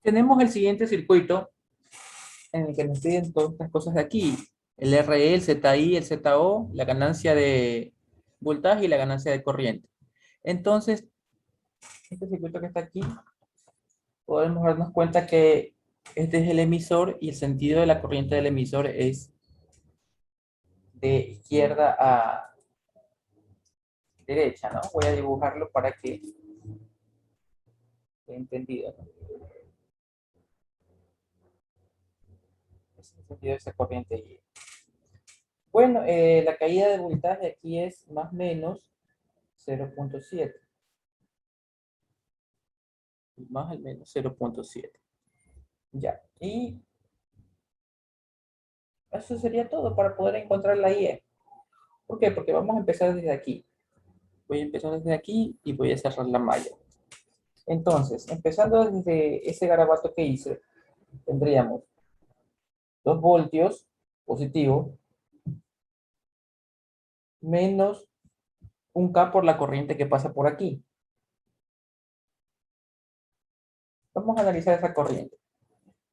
Tenemos el siguiente circuito en el que nos piden todas estas cosas de aquí. El RE, el ZI, el ZO, la ganancia de voltaje y la ganancia de corriente. Entonces, este circuito que está aquí, podemos darnos cuenta que este es el emisor y el sentido de la corriente del emisor es de izquierda a derecha, ¿no? Voy a dibujarlo para que quede entendido, ¿no? Ese es el sentido de esa corriente Y. Bueno, la caída de voltaje aquí es más o menos 0,7. Más o menos 0,7. Ya. Y eso sería todo para poder encontrar la IE. ¿Por qué? Porque vamos a empezar desde aquí. Voy a empezar desde aquí y voy a cerrar la malla. Entonces, empezando desde ese garabato que hice, tendríamos 2 voltios positivo menos un K por la corriente que pasa por aquí. Vamos a analizar esa corriente.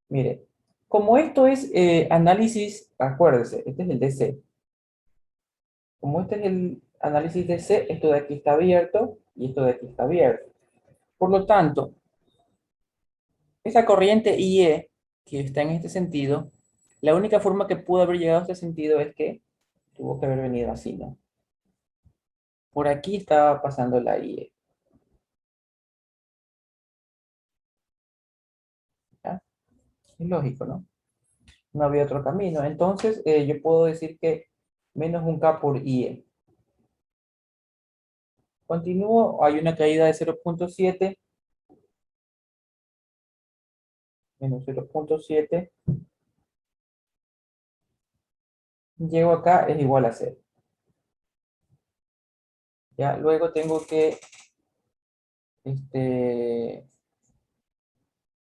Mire, como esto es análisis, acuérdese, este es el DC. Como este es el análisis DC, esto de aquí está abierto y esto de aquí está abierto. Por lo tanto, esa corriente IE que está en este sentido, la única forma que pudo haber llegado a este sentido es que tuvo que haber venido así, ¿no? Por aquí estaba pasando la IE. ¿Ya? Es lógico, ¿no? No había otro camino. Entonces, yo puedo decir que menos un K por IE. Continúo, hay una caída de 0,7 menos 0,7. Llego acá, es igual a 0. Ya, luego tengo que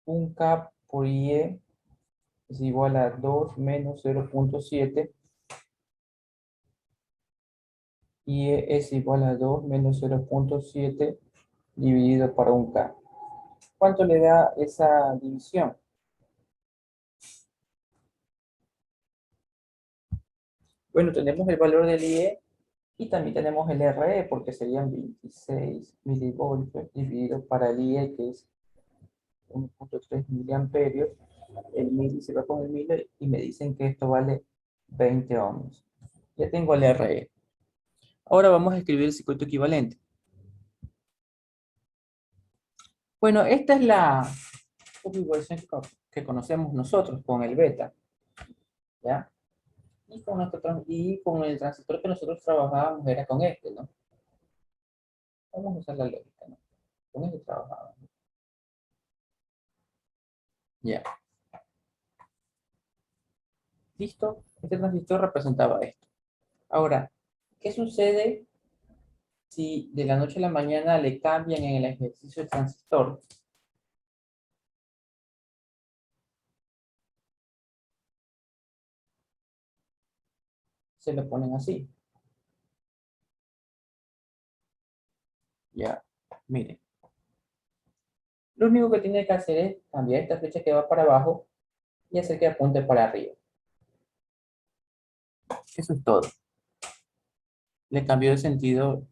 un K por IE es igual a 2 menos 0,7 y E es igual a 2 menos 0,7 dividido por un K. ¿Cuánto le da esa división? Bueno, tenemos el valor del IE y también tenemos el RE porque serían 26 milivoltios dividido para el IE que es 1,3 miliamperios. El mili se va con el mili y me dicen que esto vale 20 ohms. Ya tengo el RE. Ahora vamos a escribir el circuito equivalente. Bueno, esta es la configuración que conocemos nosotros con el beta, ¿ya? Y con el transistor que nosotros trabajábamos era con este, ¿no? Vamos a usar la lógica, ¿no? Con este trabajábamos. Ya. ¿Listo? Este transistor representaba esto. Ahora, ¿qué sucede si de la noche a la mañana le cambian en el ejercicio del transistor? Se lo ponen así. Ya. Miren. Lo único que tiene que hacer es cambiar esta flecha que va para abajo y hacer que apunte para arriba. Eso es todo. Le cambió de sentido.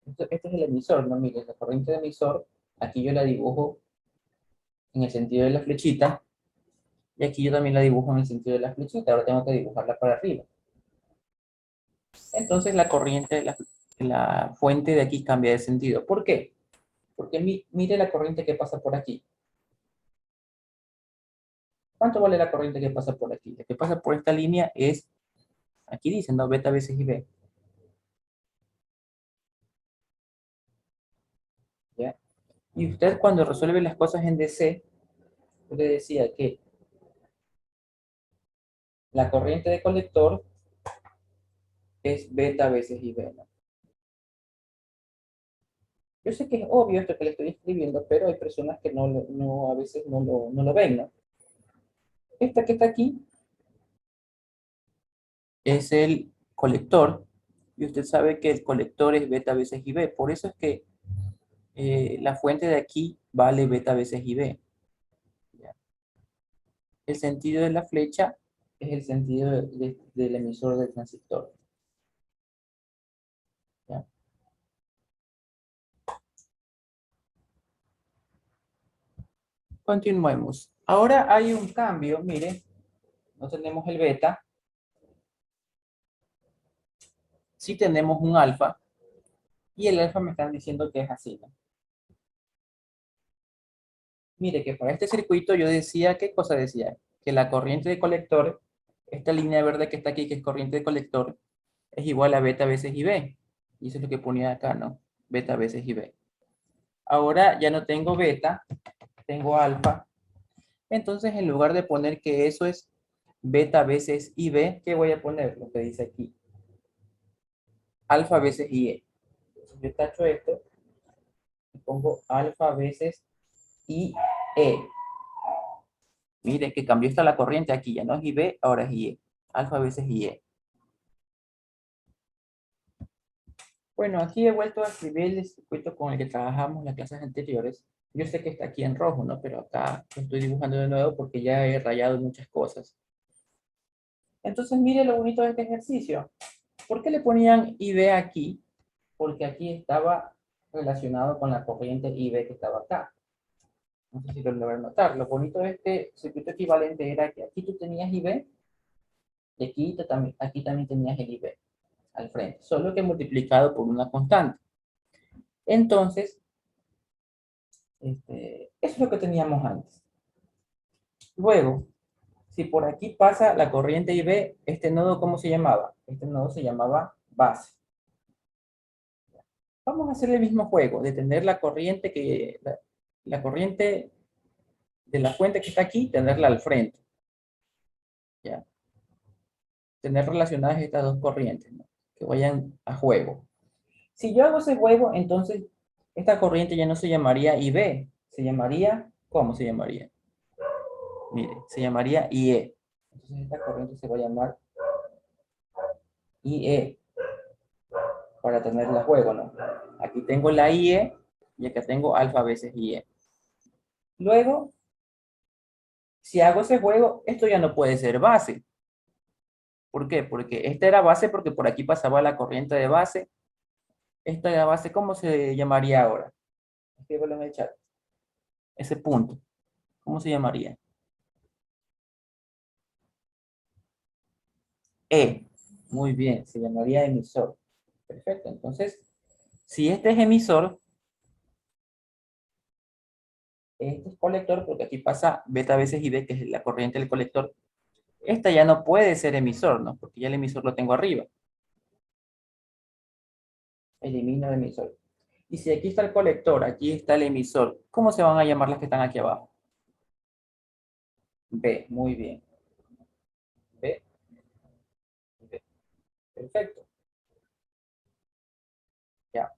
Este es el emisor, ¿no? Miren, la corriente de emisor, aquí yo la dibujo en el sentido de la flechita, y aquí yo también la dibujo en el sentido de la flechita. Ahora tengo que dibujarla para arriba. Entonces la corriente, la fuente de aquí cambia de sentido. ¿Por qué? Porque mire la corriente que pasa por aquí. ¿Cuánto vale la corriente que pasa por aquí? La que pasa por esta línea es, aquí dicen, ¿no? Beta veces IB. ¿Ya? Y usted cuando resuelve las cosas en DC, yo le decía que la corriente de colector es beta veces IB, ¿no? Yo sé que es obvio esto que le estoy escribiendo, pero hay personas que a veces no lo ven, ¿no? Esta que está aquí es el colector, y usted sabe que el colector es beta veces IB. Por eso es que la fuente de aquí vale beta veces IB. el sentido de la flecha es el sentido del emisor del transistor. ¿Ya? Continuemos. Ahora hay un cambio, mire, no tenemos el beta, sí tenemos un alfa, y el alfa me están diciendo que es así, ¿no? Mire que para este circuito yo decía, ¿qué cosa decía? Que la corriente de colector, esta línea verde que está aquí, que es corriente de colector, es igual a beta veces IB. Y eso es lo que ponía acá, ¿no? Beta veces IB. Ahora ya no tengo beta, tengo alfa. Entonces, en lugar de poner que eso es beta veces IB, ¿qué voy a poner? Lo que dice aquí. Alfa veces IE. Entonces, yo tacho esto y pongo alfa veces IE. Mire que cambió esta la corriente aquí, ya no es IB, ahora es IE. Alfa veces IE. Bueno, aquí he vuelto a escribir el circuito con el que trabajamos en las clases anteriores. Yo sé que está aquí en rojo, ¿no? Pero acá lo estoy dibujando de nuevo porque ya he rayado muchas cosas. Entonces, mire lo bonito de este ejercicio. ¿Por qué le ponían IB aquí? Porque aquí estaba relacionado con la corriente IB que estaba acá. No sé si lo logran notar. Lo bonito de este circuito equivalente era que aquí tú tenías IB y aquí también tenías el IB al frente, solo que multiplicado por una constante. Entonces, eso es lo que teníamos antes. Luego, si por aquí pasa la corriente IB, este nodo, ¿cómo se llamaba? Este nodo se llamaba base. Vamos a hacer el mismo juego, de tener la corriente la corriente de la fuente que está aquí, tenerla al frente. ¿Ya? Tener relacionadas estas dos corrientes, ¿no? Que vayan a juego. Si yo hago ese juego, entonces esta corriente ya no se llamaría IB, se llamaría, ¿cómo se llamaría? Mire, se llamaría IE. Entonces esta corriente se va a llamar IE para tenerla a juego, ¿no? Aquí tengo la IE y acá tengo alfa veces IE. Luego, si hago ese juego, esto ya no puede ser base. ¿Por qué? Porque esta era base porque por aquí pasaba la corriente de base. Esta era base, ¿cómo se llamaría ahora? Escríbelo en el chat. Ese punto, ¿cómo se llamaría? E. Muy bien, se llamaría emisor. Perfecto. Entonces, si este es emisor, este es colector, porque aquí pasa beta veces IB, que es la corriente del colector. Esta ya no puede ser emisor, ¿no? Porque ya el emisor lo tengo arriba. Elimino el emisor. Y si aquí está el colector, aquí está el emisor, ¿cómo se van a llamar las que están aquí abajo? B, muy bien. B, B. Perfecto. Ya.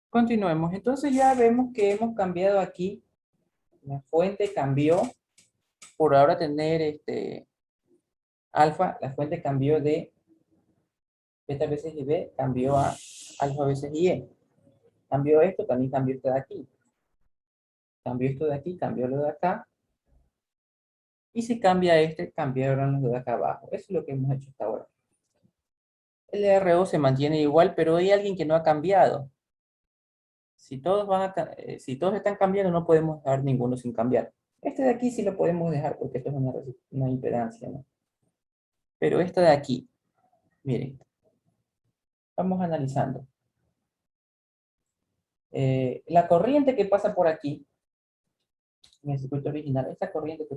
Continuemos. Entonces ya vemos que hemos cambiado aquí. La fuente cambió. Por ahora tener alfa, la fuente cambió de beta veces IB, cambió a alfa veces IE. Cambió esto, también cambió esto de aquí. Cambió esto de aquí, cambió lo de acá. Y si cambia cambiaron los de acá abajo. Eso es lo que hemos hecho hasta ahora. El RO se mantiene igual, pero hay alguien que no ha cambiado. Si todos están cambiando, no podemos dejar ninguno sin cambiar. Este de aquí sí lo podemos dejar porque esto es una impedancia, ¿no? Pero esta de aquí, miren, vamos analizando. La corriente que pasa por aquí, en el circuito original, esta corriente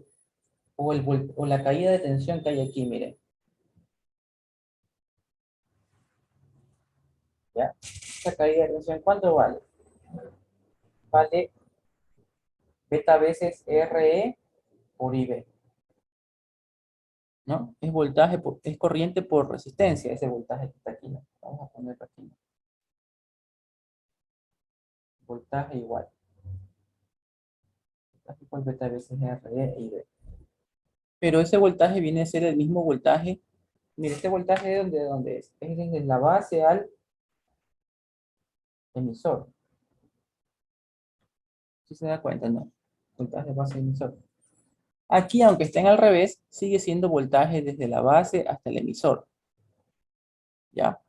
o la caída de tensión que hay aquí, miren, ¿ya? Esta caída de tensión, ¿cuánto vale? Vale beta veces RE por IB, ¿no? Es corriente por resistencia, ese voltaje que está aquí, ¿no? Vamos a ponerlo aquí, ¿no? Voltaje igual. Voltaje por beta veces RE y IB. Pero ese voltaje viene a ser el mismo voltaje. Mire, este voltaje de dónde es. Es desde la base al emisor. Si se da cuenta, ¿no? Voltaje base emisor. Aquí, aunque estén al revés, sigue siendo voltaje desde la base hasta el emisor. ¿Ya?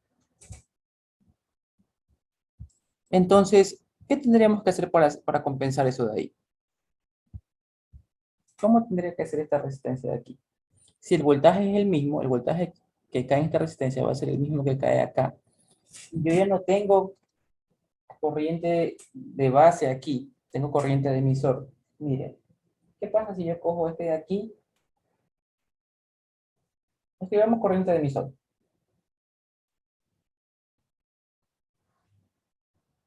Entonces, ¿qué tendríamos que hacer para compensar eso de ahí? ¿Cómo tendría que hacer esta resistencia de aquí? Si el voltaje es el mismo, el voltaje que cae en esta resistencia va a ser el mismo que cae acá. Yo ya no tengo corriente de base aquí, tengo corriente de emisor. Mire, ¿qué pasa si yo cojo este de aquí? Escribamos corriente de emisor.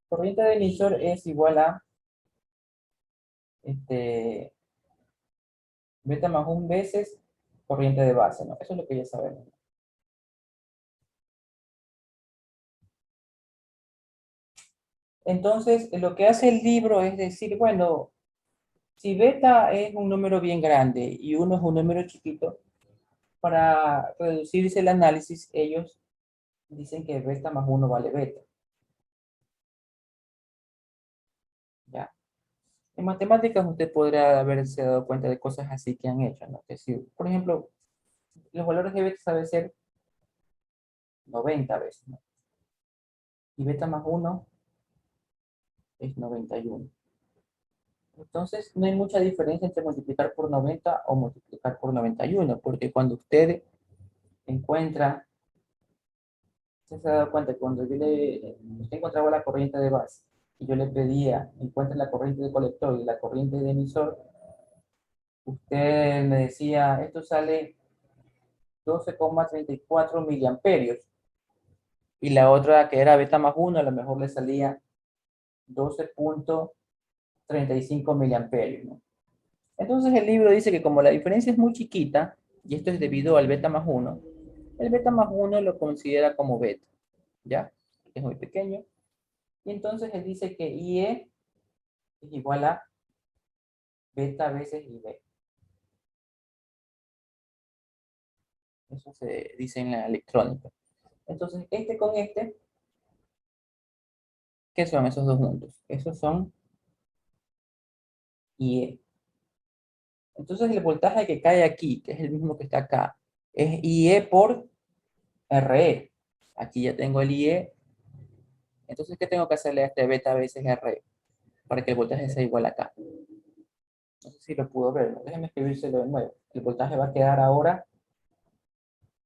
Corriente de emisor es igual a este, beta más un veces corriente de base, ¿no? Eso es lo que ya sabemos. Entonces, lo que hace el libro es decir, bueno, si beta es un número bien grande y uno es un número chiquito, para reducirse el análisis, ellos dicen que beta más uno vale beta. ¿Ya? En matemáticas usted podrá haberse dado cuenta de cosas así que han hecho, ¿no? Que si, por ejemplo, los valores de beta saben ser 90 veces, ¿no? Y beta más uno es 91. Entonces, no hay mucha diferencia entre multiplicar por 90 o multiplicar por 91, porque cuando usted encuentra, usted se ha dado cuenta que cuando usted encontraba la corriente de base y yo le pedía, encuentre la corriente de colector y la corriente de emisor, usted me decía, esto sale 12,34 miliamperios. Y la otra que era beta más uno a lo mejor le salía 12,35 miliamperios, ¿no? Entonces el libro dice que como la diferencia es muy chiquita, y esto es debido al beta más uno, el beta más uno lo considera como beta, ¿ya? Es muy pequeño. Y entonces él dice que IE es igual a beta veces IB. Eso se dice en la electrónica. Entonces, este con este, ¿qué son esos dos juntos? Esos son IE. Entonces, el voltaje que cae aquí, que es el mismo que está acá, es IE por RE. Aquí ya tengo el IE. Entonces, ¿qué tengo que hacerle a este beta veces RE? Para que el voltaje sea igual acá. No sé si lo pudo ver, ¿no? Déjenme escribírselo de nuevo. El voltaje va a quedar ahora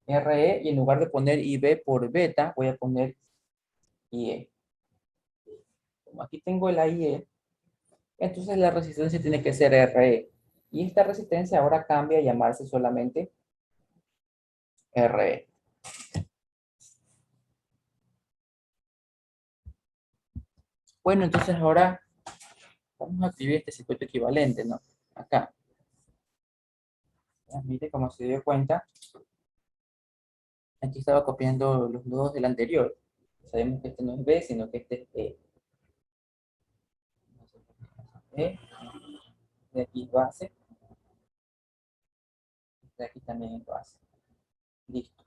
RE y en lugar de poner IB por beta, voy a poner IE. Como aquí tengo el IE, entonces la resistencia tiene que ser RE. Y esta resistencia ahora cambia a llamarse solamente RE. Bueno, entonces ahora vamos a escribir este circuito equivalente, ¿no? Acá. Ya, mire, como se dio cuenta, aquí estaba copiando los nodos del anterior. Sabemos que este no es B, sino que este es E. E, de aquí es base, de aquí también es base. Listo.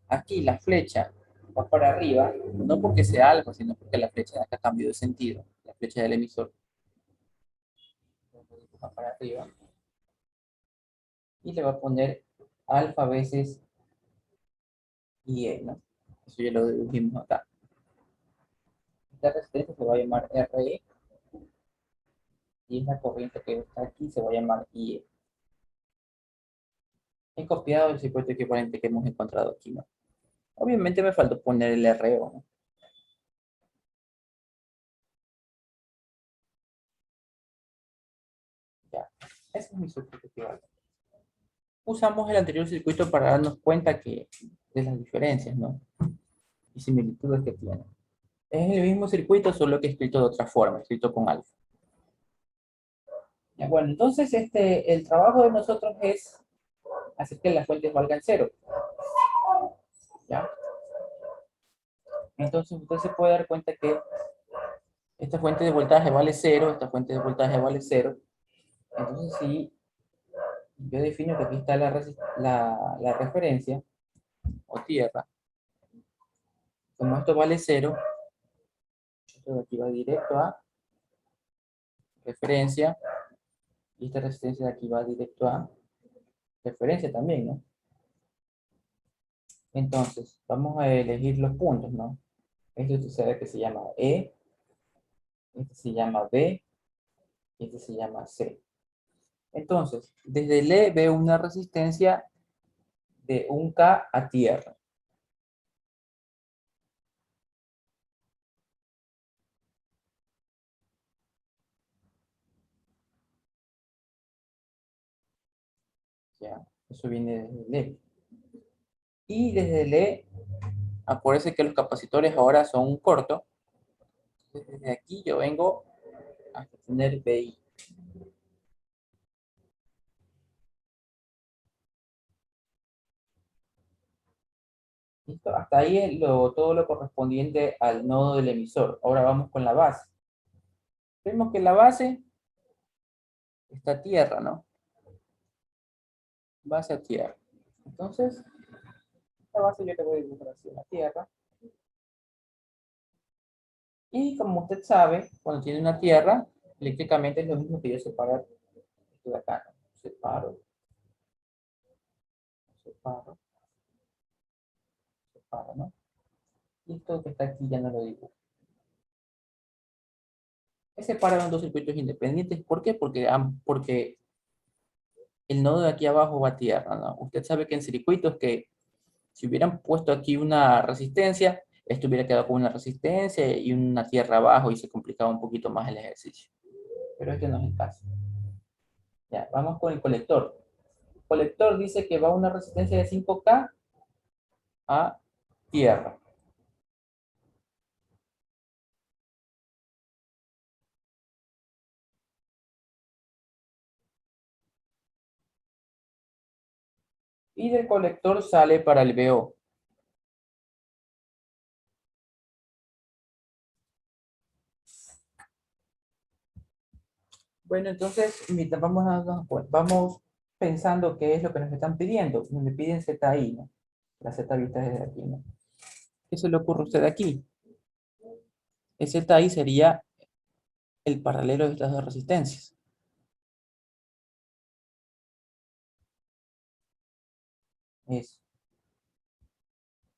Aquí la flecha va para arriba, no porque sea algo, sino porque la flecha de acá cambió de sentido. La flecha del emisor va para arriba y le va a poner alfa veces IE, ¿no? Eso ya lo dedujimos acá. Esta resistencia se va a llamar RE y esta corriente que está aquí se va a llamar IE. He copiado el circuito equivalente que hemos encontrado aquí, ¿no? Obviamente me faltó poner el RO, ¿no? Ya, ese es mi circuito equivalente. Usamos el anterior circuito para darnos cuenta de las diferencias, ¿no? Y similitudes que tienen. Es el mismo circuito, solo que escrito de otra forma, escrito con alfa. Ya, bueno, entonces el trabajo de nosotros es hacer que las fuentes valgan cero. ¿Ya? Entonces usted se puede dar cuenta que esta fuente de voltaje vale cero, esta fuente de voltaje vale cero. Entonces si yo defino que aquí está la referencia o tierra, como esto vale cero, esto de aquí va directo a referencia, y esta resistencia de aquí va directo a referencia también, ¿no? Entonces, vamos a elegir los puntos, ¿no? Este usted sabe que se llama E, este se llama B, y este se llama C. Entonces, desde el E veo una resistencia de 1K a tierra. ¿Ya? Eso viene desde el E. Y desde el E, acuérdense que los capacitores ahora son un corto. Desde aquí yo vengo a tener BI. ¿Listo? Hasta ahí es todo lo correspondiente al nodo del emisor. Ahora vamos con la base. Vemos que la base está a tierra, ¿no? Base a tierra. Entonces, esta base yo le voy a dibujar así en la tierra. Y como usted sabe, cuando tiene una tierra, eléctricamente es lo mismo que yo separar esto de acá, ¿no? Separo, separo, separo, ¿no? Y esto que está aquí ya no lo dibujo. Se separaron dos circuitos independientes. ¿Por qué? Porque el nodo de aquí abajo va a tierra, ¿no? Usted sabe que en circuitos que si hubieran puesto aquí una resistencia, esto hubiera quedado con una resistencia y una tierra abajo y se complicaba un poquito más el ejercicio. Pero este no es el caso. Ya, vamos con el colector. El colector dice que va a una resistencia de 5K a tierra. Y del colector sale para el BO. Bueno, entonces, vamos pensando qué es lo que nos están pidiendo. Me piden ZI, ¿no? La Z vista desde aquí, ¿no? ¿Qué se le ocurre a usted aquí? El ZI sería el paralelo de estas dos resistencias. Es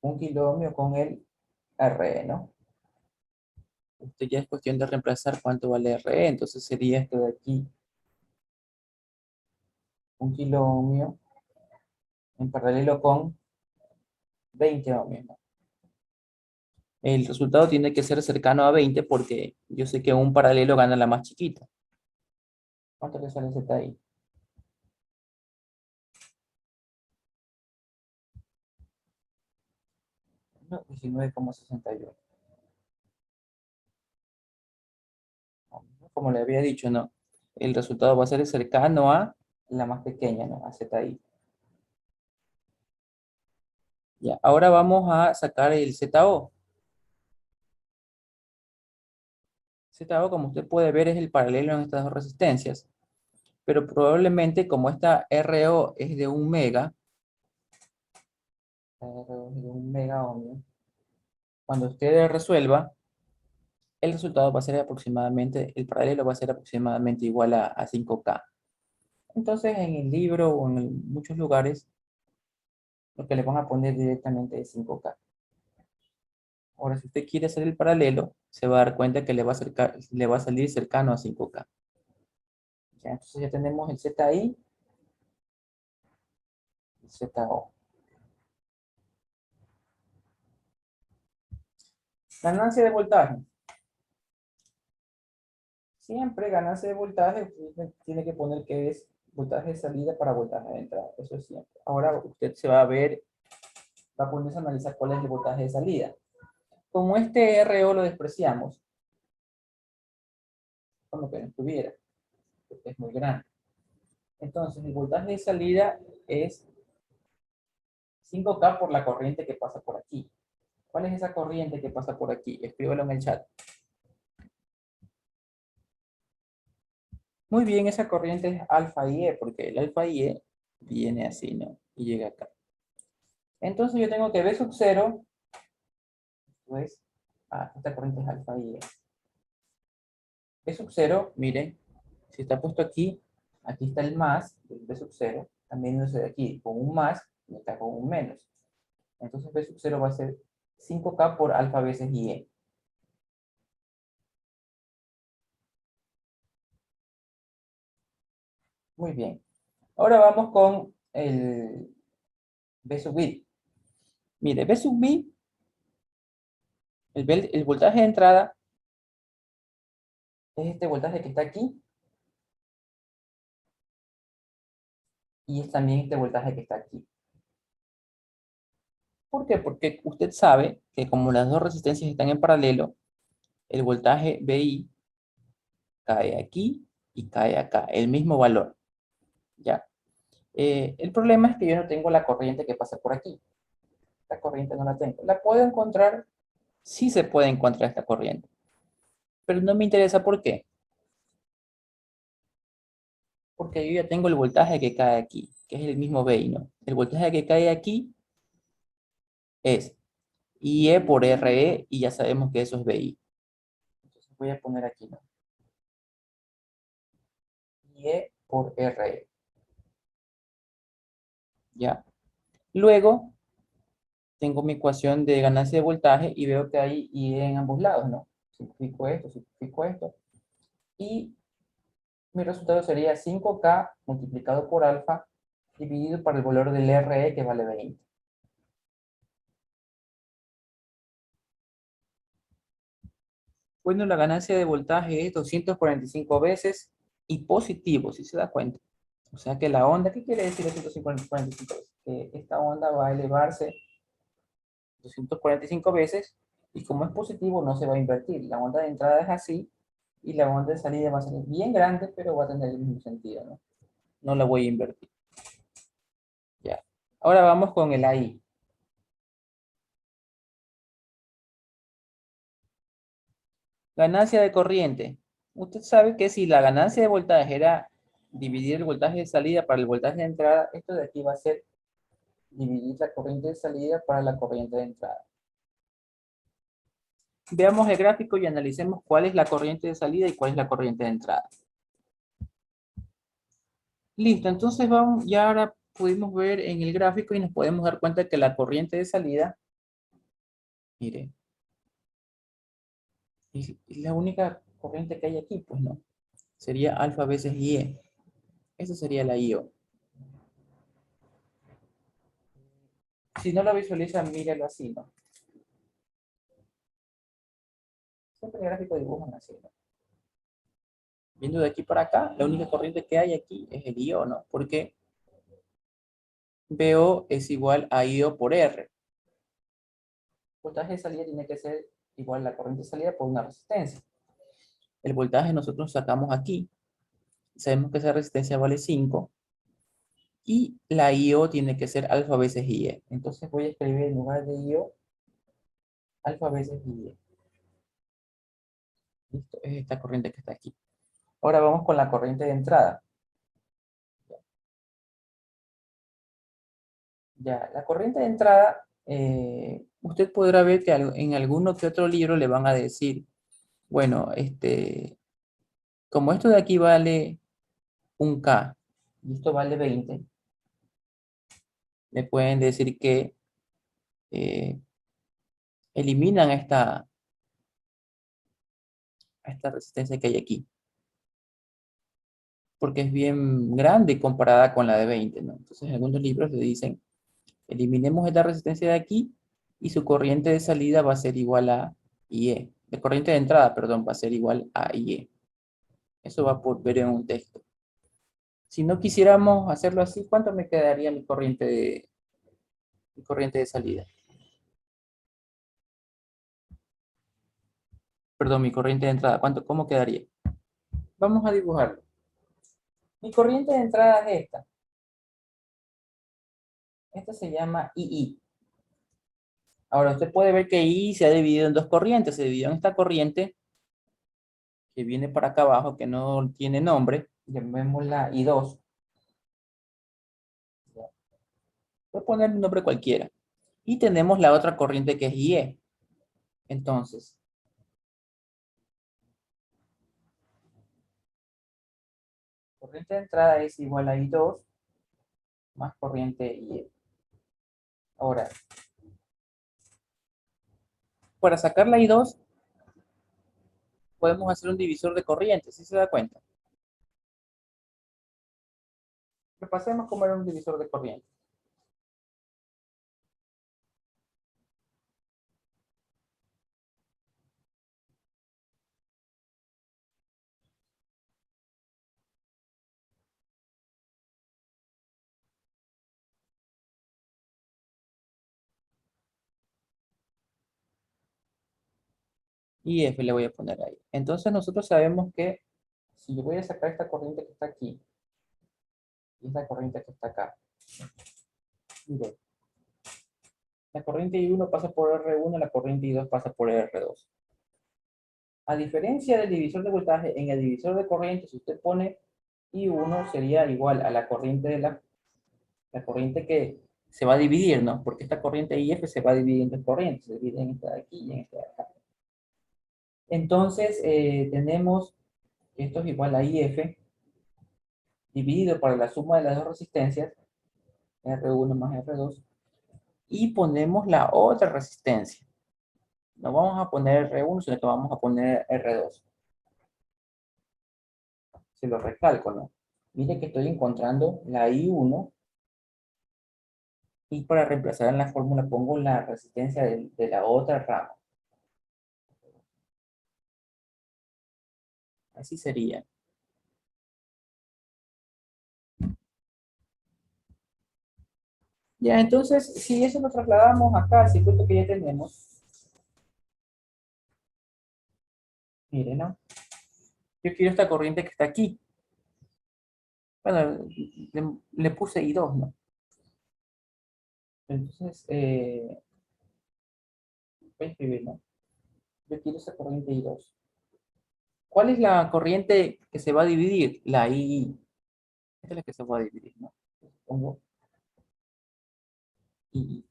1 kilo ohm con el RE, ¿no? Esto ya es cuestión de reemplazar cuánto vale RE, entonces sería esto de aquí, 1 kilo ohm en paralelo con 20 ohmios, ¿no? El resultado tiene que ser cercano a 20 porque yo sé que un paralelo gana la más chiquita. ¿Cuánto le sale ZI? No, 19,61. Como le había dicho, ¿no? El resultado va a ser cercano a la más pequeña, ¿no? A ZI. Ya, ahora vamos a sacar el ZO. ZO, como usted puede ver, es el paralelo en estas dos resistencias. Pero probablemente, como esta RO es de 1 mega, RO es de 1 mega ohmio, cuando usted resuelva, el resultado va a ser aproximadamente, el paralelo va a ser aproximadamente igual a 5K. Entonces, en el libro o en muchos lugares, lo que le van a poner directamente es 5K. Ahora, si usted quiere hacer el paralelo, se va a dar cuenta que le va a salir cercano a 5K. Ya, entonces ya tenemos el ZI y el ZO. Ganancia de voltaje. Siempre ganancia de voltaje, usted tiene que poner que es voltaje de salida para voltaje de entrada. Eso es siempre. Ahora usted se va a ver, va a ponerse a analizar cuál es el voltaje de salida. Como este RO lo despreciamos, como que no estuviera, porque es muy grande. Entonces, el voltaje de salida es 5K por la corriente que pasa por aquí. ¿Cuál es esa corriente que pasa por aquí? Escríbelo en el chat. Muy bien, esa corriente es alfa IE, porque el alfa IE viene así, ¿no? Y llega acá. Entonces yo tengo que V sub 0, pues, esta corriente es alfa IE. V sub 0, miren, Si está puesto aquí, aquí está el más, el B sub 0, también no sé de aquí, con un más y está con un menos. Entonces B sub 0 va a ser 5K por alfa veces IE. Muy bien. Ahora vamos con el B sub I. Mire, B sub I, el voltaje de entrada es este voltaje que está aquí y es también este voltaje que está aquí. ¿Por qué? Porque usted sabe que como las dos resistencias están en paralelo, el voltaje BI cae aquí y cae acá, el mismo valor, ¿ya? El problema es que yo no tengo la corriente que pasa por aquí. La corriente no la tengo. ¿La puedo encontrar? Sí se puede encontrar esta corriente, pero no me interesa por qué. Porque yo ya tengo el voltaje que cae aquí, que es el mismo BI, ¿no? El voltaje que cae aquí es IE por RE y ya sabemos que eso es BI. Entonces voy a poner aquí, ¿no? IE por RE, ¿ya? Luego tengo mi ecuación de ganancia de voltaje y veo que hay IE en ambos lados, ¿no? Simplifico esto. Y mi resultado sería 5K multiplicado por alfa dividido por el valor del RE que vale 20. Bueno, la ganancia de voltaje es 245 veces y positivo, si se da cuenta. O sea que la onda, ¿qué quiere decir 245 veces? Que esta onda va a elevarse 245 veces y como es positivo no se va a invertir. La onda de entrada es así y la onda de salida va a ser bien grande, pero va a tener el mismo sentido, ¿no? No la voy a invertir. Ya. Ahora vamos con el AI. Ganancia de corriente. Usted sabe que si la ganancia de voltaje era dividir el voltaje de salida para el voltaje de entrada, esto de aquí va a ser dividir la corriente de salida para la corriente de entrada. Veamos el gráfico y analicemos cuál es la corriente de salida y cuál es la corriente de entrada. Listo, entonces vamos, ya ahora pudimos ver en el gráfico y nos podemos dar cuenta que la corriente de salida, mire, es la única corriente que hay aquí, pues no. Sería alfa veces IE. Esa sería la IO. Si no lo visualizan, míralo así, ¿no? Siempre el gráfico dibujan así, ¿no? Viendo de aquí para acá, la única corriente que hay aquí es el IO, ¿no? Porque BO es igual a IO por R. El voltaje de salida tiene que ser igual a la corriente de salida por una resistencia. El voltaje nosotros sacamos aquí. Sabemos que esa resistencia vale 5. Y la IO tiene que ser alfa veces IE. Entonces voy a escribir en lugar de IO, alfa veces IE. Listo, es esta corriente que está aquí. Ahora vamos con la corriente de entrada. Ya, la corriente de entrada, usted podrá ver que en alguno que otro libro le van a decir, bueno, como esto de aquí vale 1K y esto vale 20, le pueden decir que eh, eliminan esta resistencia que hay aquí, porque es bien grande comparada con la de 20, ¿no? Entonces, en algunos libros le dicen, eliminemos esta resistencia de aquí y su corriente de salida va a ser igual a IE. De corriente de entrada, perdón, va a ser igual a IE. Eso va por ver en un texto. Si no quisiéramos hacerlo así, ¿cuánto me quedaría mi corriente de salida? Perdón, mi corriente de entrada. ¿Cómo quedaría? Vamos a dibujarlo. Mi corriente de entrada es esta. Esta se llama II. Ahora usted puede ver que I se ha dividido en dos corrientes. Se dividió en esta corriente que viene para acá abajo, que no tiene nombre. Llamémosla I2. Voy a poner un nombre cualquiera. Y tenemos la otra corriente que es IE. Entonces, corriente de entrada es igual a I2 más corriente IE. Ahora, para sacar la I2, podemos hacer un divisor de corriente, ¿sí se da cuenta? Repasemos cómo era un divisor de corriente. IF le voy a poner ahí. Entonces nosotros sabemos que si yo voy a sacar esta corriente que está aquí, y esta corriente que está acá, mire, la corriente I1 pasa por R1, la corriente I2 pasa por R2. A diferencia del divisor de voltaje, en el divisor de corriente, si usted pone I1 sería igual a la corriente la corriente que se va a dividir, ¿no? Porque esta corriente IF se va a dividir en dos corrientes, se divide en esta de aquí y en esta de acá. Entonces, tenemos que esto es igual a IF dividido por la suma de las dos resistencias, R1 más R2, y ponemos la otra resistencia. No vamos a poner R1, sino que vamos a poner R2. Se lo recalco, ¿no? Mire que estoy encontrando la I1 y para reemplazar en la fórmula pongo la resistencia de la otra rama. Así sería. Ya, entonces, si eso lo trasladamos acá al circuito que ya tenemos, miren, ¿no? Yo quiero esta corriente que está aquí. Bueno, le puse I2, ¿no? Entonces, voy a escribir, ¿no? Yo quiero esa corriente I2. ¿Cuál es la corriente que se va a dividir? La I. Esta es la que se va a dividir, ¿no? Pongo I.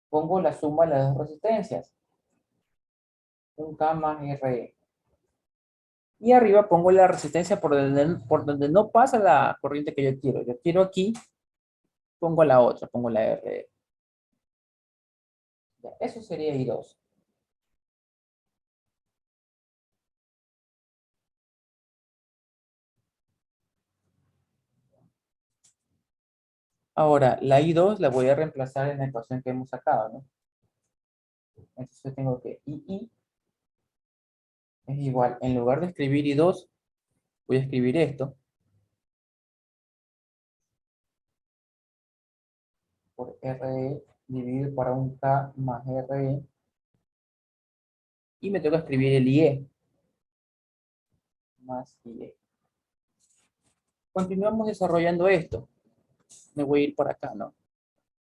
Pongo la suma de las dos resistencias. Un K más RE. Y arriba pongo la resistencia por donde no pasa la corriente que yo quiero. Yo quiero aquí, pongo la otra, pongo la RE. Ya, eso sería I2. Ahora, la I2 la voy a reemplazar en la ecuación que hemos sacado, ¿no? Entonces tengo que II es igual, en lugar de escribir I2, voy a escribir esto por RE dividido para un K más RE y me tengo que escribir el IE más IE. Continuamos desarrollando esto. Me voy a ir por acá, ¿no?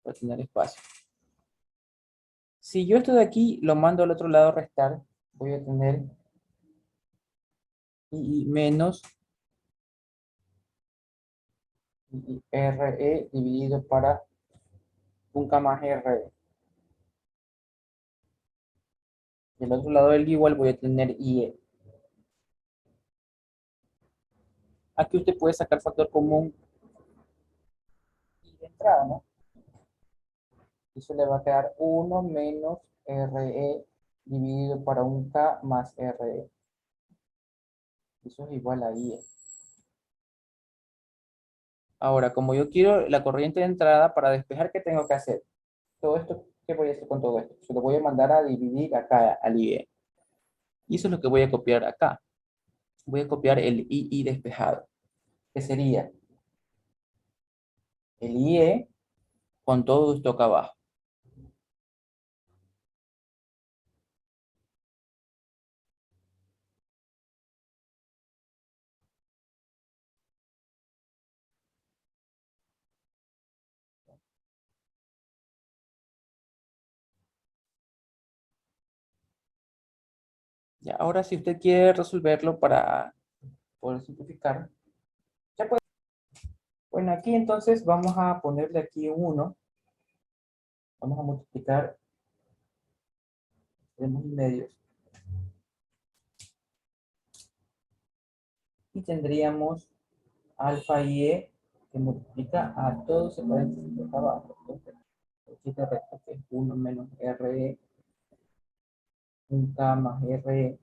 Para tener espacio. Si yo esto de aquí lo mando al otro lado a restar, voy a tener I menos RE dividido para un K más RE. Del otro lado del igual voy a tener IE. Aquí usted puede sacar factor común y de entrada, ¿no? Eso le va a quedar 1 menos RE dividido para un K más RE. Eso es igual a IE. Ahora, como yo quiero la corriente de entrada para despejar, ¿qué tengo que hacer? Todo esto, ¿qué voy a hacer con todo esto? Se lo voy a mandar a dividir acá al IE. Y eso es lo que voy a copiar acá. Voy a copiar el II despejado, que sería el IE con todo esto acá abajo. Ya, ahora si usted quiere resolverlo para poder simplificar, ya puede. Bueno, aquí entonces vamos a ponerle aquí un 1. Vamos a multiplicar, tenemos medios. Y tendríamos alfa y E que multiplica a todos los paréntesis acá abajo. Entonces, el chiste recto que es 1 menos RE, un K más RE,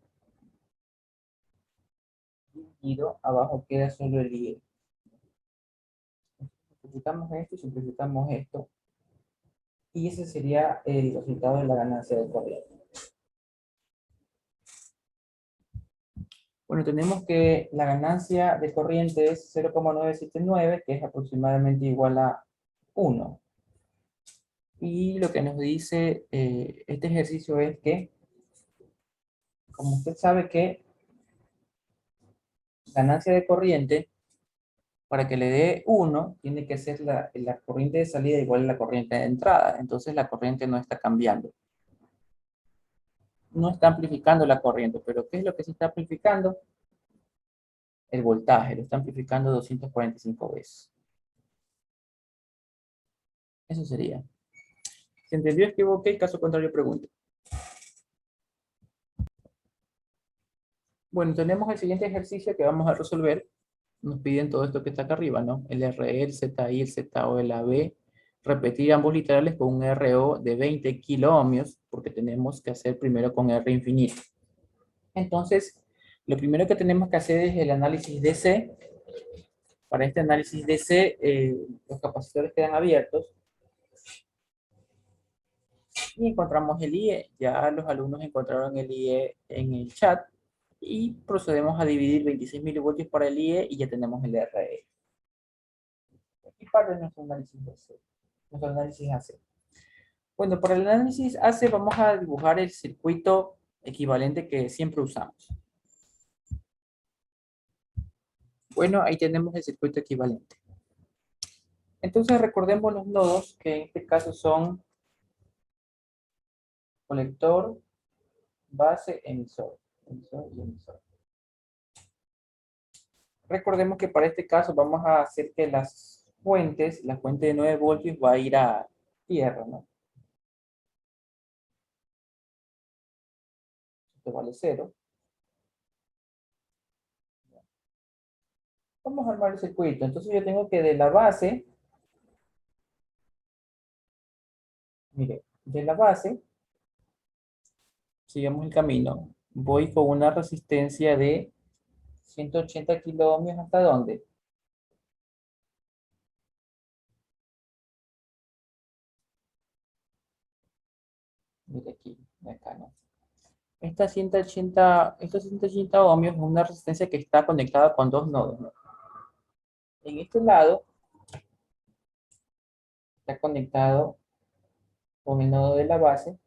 dividido, abajo queda solo el IE. Simplificamos esto y simplificamos esto. Y ese sería el resultado de la ganancia de corriente. Bueno, tenemos que la ganancia de corriente es 0,979, que es aproximadamente igual a 1. Y lo que nos dice este ejercicio es que, como usted sabe que ganancia de corriente, para que le dé 1, tiene que ser la corriente de salida igual a la corriente de entrada. Entonces la corriente no está cambiando. No está amplificando la corriente, pero ¿qué es lo que se está amplificando? El voltaje, lo está amplificando 245 veces. Eso sería. Si entendió, equivoqué, caso contrario, pregunte. Bueno, tenemos el siguiente ejercicio que vamos a resolver. Nos piden todo esto que está acá arriba, ¿no? El RE, el ZI, el ZO, el AB. Repetir ambos literales con un RO de 20 kiloohmios, porque tenemos que hacer primero con R infinito. Entonces, lo primero que tenemos que hacer es el análisis DC. Para este análisis DC, los capacitores quedan abiertos y encontramos el IE. Ya los alumnos encontraron el IE en el chat y procedemos a dividir 26 milivoltios para el IE y ya tenemos el RE. Y para nuestro análisis DC, nuestro análisis AC. Bueno, para el análisis AC vamos a dibujar el circuito equivalente que siempre usamos. Bueno, ahí tenemos el circuito equivalente. Entonces recordemos los nodos que en este caso son colector, base, emisor. Emisor y emisor. Recordemos que para este caso vamos a hacer que las fuentes, la fuente de 9 voltios va a ir a tierra, ¿no? Esto vale 0. Vamos a armar el circuito. Entonces yo tengo que de la base, mire, de la base, sigamos el camino, voy con una resistencia de 180 kiloohmios. ¿Hasta dónde? Mire aquí, de acá, ¿no? Estos 180 ohmios es una resistencia que está conectada con dos nodos, ¿no? En este lado está conectado con el nodo de la base,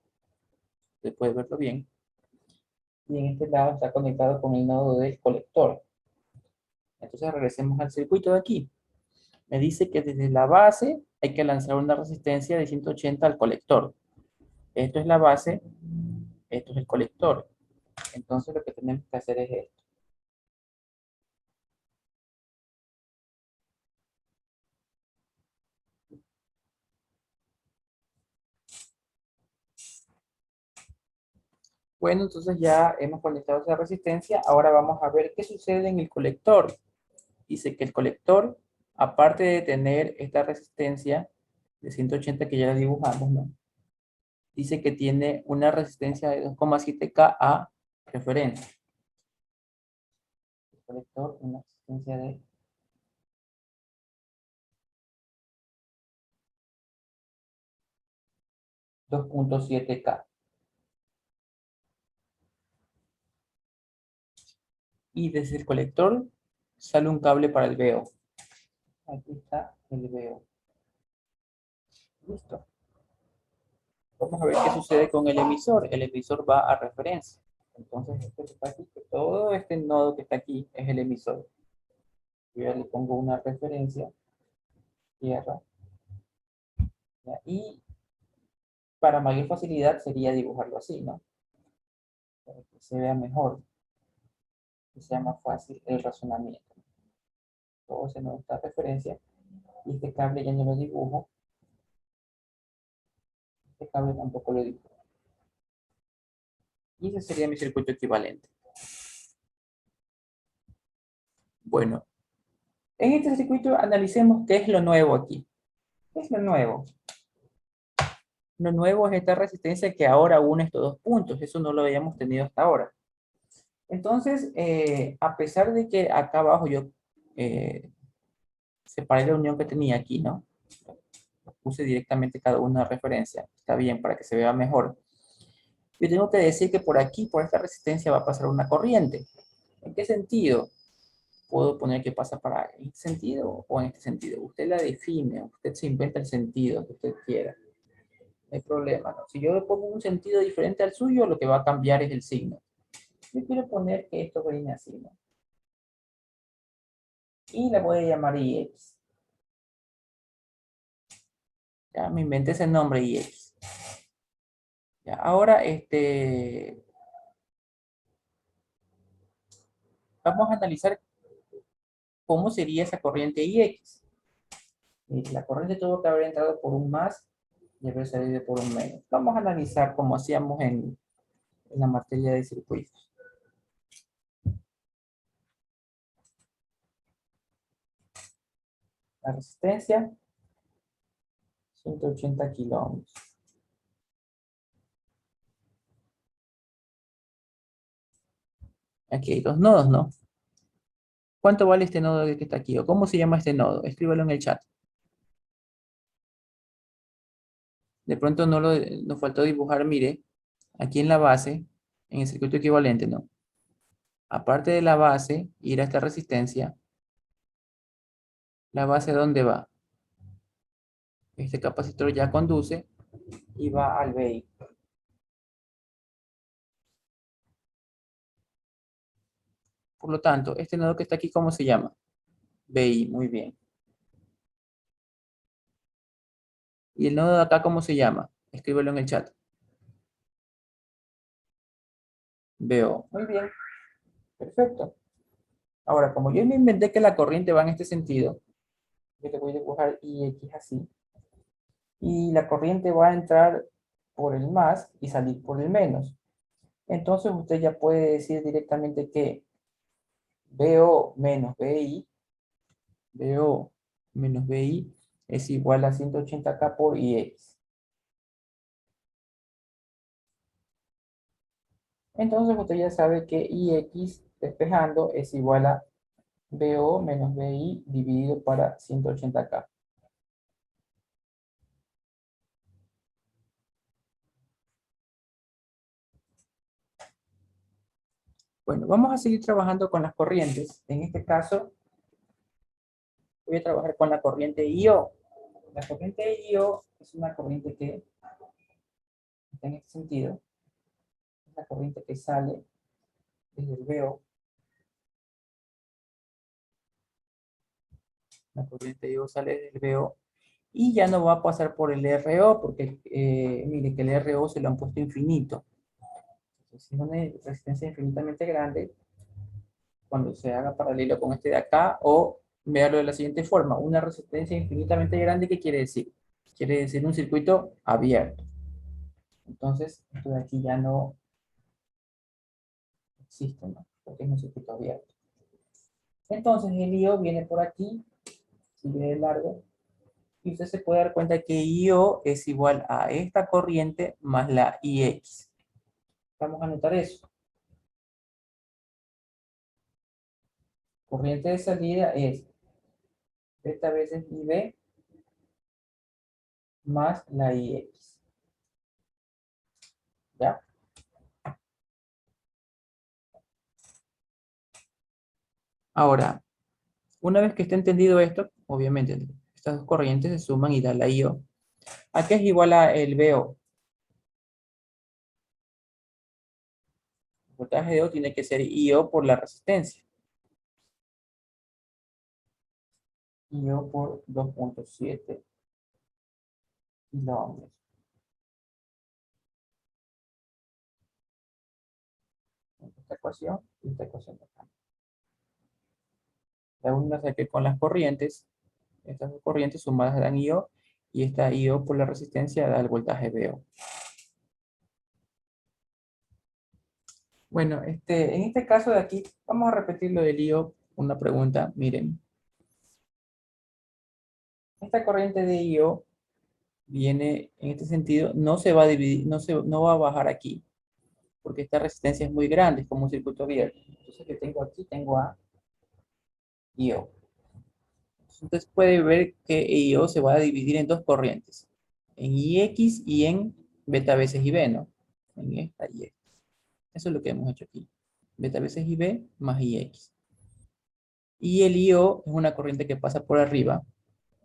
usted puede verlo bien, y en este lado está conectado con el nodo del colector. Entonces regresemos al circuito de aquí. Me dice que desde la base hay que lanzar una resistencia de 180 al colector. Esto es la base, esto es el colector. Entonces lo que tenemos que hacer es esto. Bueno, entonces ya hemos conectado esa resistencia. Ahora vamos a ver qué sucede en el colector. Dice que el colector, aparte de tener esta resistencia de 180 que ya la dibujamos, ¿no? Dice que tiene una resistencia de 2,7K a referencia. El colector, una resistencia de 2,7K. Y desde el colector sale un cable para el veo. Aquí está el veo. Listo. Vamos a ver qué sucede con el emisor. El emisor va a referencia. Entonces, esto que está aquí, todo este nodo que está aquí es el emisor. Yo ya le pongo una referencia, tierra, ¿ya? Y para mayor facilidad sería dibujarlo así, ¿no? Para que se vea mejor, que sea más fácil el razonamiento. Todo se nos da referencia. Y este cable ya no lo dibujo. Este cable tampoco lo dibujo. Y ese sería mi circuito equivalente. Bueno, en este circuito analicemos qué es lo nuevo aquí. ¿Qué es lo nuevo? Lo nuevo es esta resistencia que ahora une estos dos puntos. Eso no lo habíamos tenido hasta ahora. Entonces, a pesar de que acá abajo yo eh, separé la unión que tenía aquí, ¿no? Puse directamente cada una referencia. Está bien, para que se vea mejor. Yo tengo que decir que por aquí, por esta resistencia, va a pasar una corriente. ¿En qué sentido? Puedo poner que pasa para este sentido o en este sentido. Usted la define, usted se inventa el sentido que usted quiera. No hay problema, ¿no? Si yo le pongo un sentido diferente al suyo, lo que va a cambiar es el signo. Yo quiero poner que esto viene así, ¿no? Y la voy a llamar IX. Ya me inventé ese nombre IX. Ya, ahora, vamos a analizar cómo sería esa corriente IX. La corriente tuvo que haber entrado por un más y haber salido por un menos. Vamos a analizar cómo hacíamos en la materia de circuitos. La resistencia, 180 kilómetros. Aquí hay dos nodos, ¿no? ¿Cuánto vale este nodo que está aquí? ¿O cómo se llama este nodo? Escríbelo en el chat. De pronto nos faltó dibujar, mire, aquí en la base, en el circuito equivalente, ¿no? Aparte de la base, ir a esta resistencia, ¿la base dónde va? Este capacitor ya conduce y va al BI. Por lo tanto, este nodo que está aquí, ¿cómo se llama? BI, muy bien. ¿Y el nodo de acá cómo se llama? Escríbelo en el chat. BO. Muy bien, perfecto. Ahora, como yo me inventé que la corriente va en este sentido, yo le voy a dibujar IX así. Y la corriente va a entrar por el más y salir por el menos. Entonces usted ya puede decir directamente que BO menos BI, BO menos BI es igual a 180K por IX. Entonces usted ya sabe que IX despejando es igual a BO menos BI dividido para 180K. Bueno, vamos a seguir trabajando con las corrientes. En este caso, voy a trabajar con la corriente IO. La corriente IO es una corriente que está en este sentido. Es la corriente que sale desde el BO. La corriente IO sale desde el BO y ya no va a pasar por el RO porque mire que el RO se lo han puesto infinito. Entonces, si es una resistencia infinitamente grande, cuando se haga paralelo con este de acá, o véalo de la siguiente forma, una resistencia infinitamente grande, ¿qué quiere decir? Quiere decir un circuito abierto. Entonces, esto de aquí ya no existe, ¿no? Porque es un circuito abierto. Entonces, el IO viene por aquí, sigue de largo, y usted se puede dar cuenta que IO es igual a esta corriente más la IX. Vamos a anotar eso. Corriente de salida es esta veces IB más la IX. ¿Ya? Ahora, una vez que esté entendido esto, obviamente estas dos corrientes se suman y da la IO. ¿A qué es igual a el BO? El voltaje de O tiene que ser IO por la resistencia. IO por 2.7 kilómetros. Esta ecuación y esta ecuación de acá. La una saqué con las corrientes. Estas dos corrientes sumadas dan IO y esta IO por la resistencia da el voltaje BO. Bueno, en este caso de aquí, vamos a repetir lo del IO una pregunta, miren. Esta corriente de IO viene en este sentido, no se va a dividir, no va a bajar aquí, porque esta resistencia es muy grande, es como un circuito abierto. Entonces, que tengo aquí, tengo a IO. Entonces, puede ver que IO se va a dividir en dos corrientes, en IX y en beta veces IB, ¿no? En esta y esta. Eso es lo que hemos hecho aquí. Beta veces IB más IX. Y el IO es una corriente que pasa por arriba,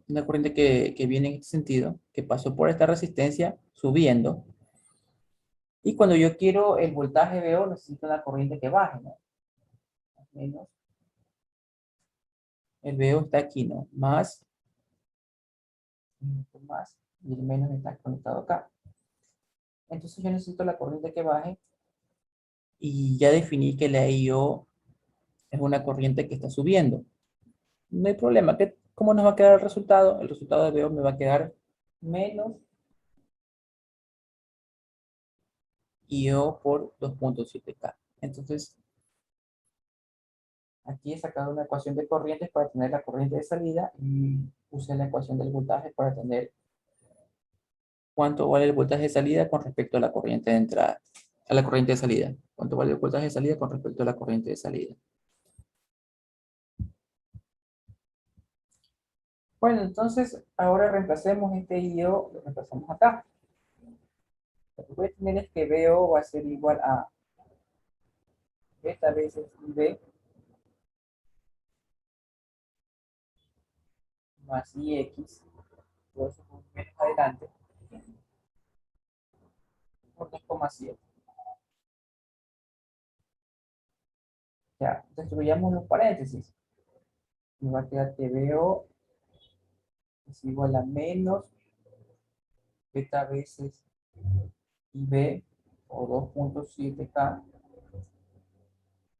una corriente que viene en este sentido, que pasó por esta resistencia subiendo. Y cuando yo quiero el voltaje VO, necesito una corriente que baje, ¿no? Menos. El VO está aquí, ¿no? Más, más, y el menos está conectado acá. Entonces yo necesito la corriente que baje y ya definí que la IO es una corriente que está subiendo. No hay problema. ¿Cómo nos va a quedar el resultado? El resultado de VO me va a quedar menos IO por 2.7K. Entonces, aquí he sacado una ecuación de corrientes para tener la corriente de salida y usé la ecuación del voltaje para tener cuánto vale el voltaje de salida con respecto a la corriente de entrada, a la corriente de salida. Cuánto vale el voltaje de salida con respecto a la corriente de salida. Bueno, entonces ahora reemplacemos este IO, lo reemplazamos acá. Lo que voy a tener es que VO va a ser igual a beta veces IB más IX, por eso menos adelante, por 2,7. Ya, destruyamos los paréntesis. Me va a quedar que VO es igual a menos beta veces IB o 2.7K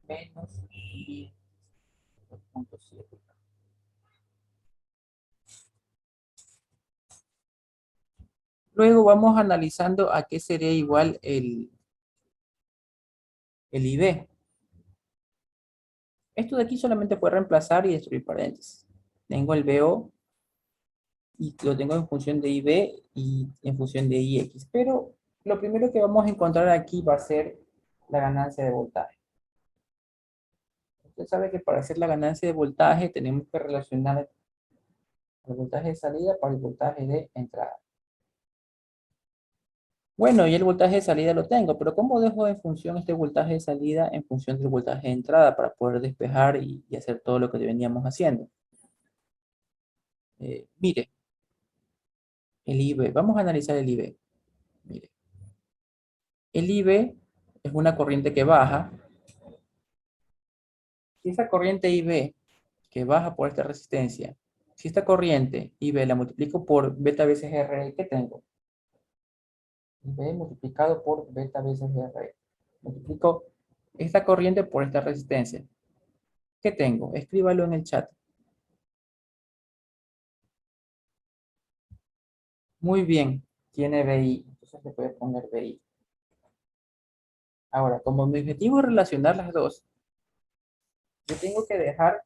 menos I 2.7. Luego vamos analizando a qué sería igual el IB. Esto de aquí solamente puede reemplazar y destruir paréntesis. Tengo el BO y lo tengo en función de IB y en función de IX. Pero lo primero que vamos a encontrar aquí va a ser la ganancia de voltaje. Usted sabe que para hacer la ganancia de voltaje tenemos que relacionar el voltaje de salida para el voltaje de entrada. Bueno, y el voltaje de salida lo tengo, pero ¿cómo dejo en función este voltaje de salida en función del voltaje de entrada para poder despejar y hacer todo lo que veníamos haciendo? Mire, el IB, vamos a analizar el IB. Mire, el IB es una corriente que baja. Si esa corriente IB que baja por esta resistencia, si esta corriente IB la multiplico por beta veces R, ¿qué tengo? IB multiplicado por beta veces R. Multiplico esta corriente por esta resistencia. ¿Qué tengo? Escríbalo en el chat. Muy bien, tiene BI, entonces le puedes poner BI. Ahora, como mi objetivo es relacionar las dos, yo tengo que dejar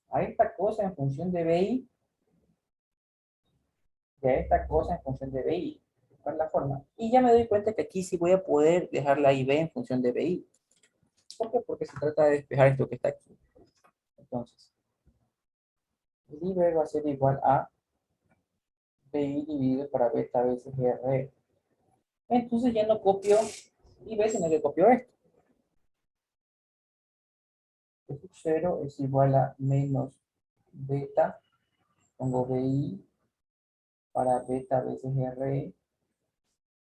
a esta cosa en función de BI y a esta cosa en función de BI. Esta es la forma. Y ya me doy cuenta que aquí sí voy a poder dejar la IB en función de BI. ¿Por qué? Porque se trata de despejar esto que está aquí. Entonces, el IB va a ser igual a BI dividido para beta veces R. Entonces ya no copio IB, sino que copio esto. 0 es igual a menos beta, pongo BI para beta veces R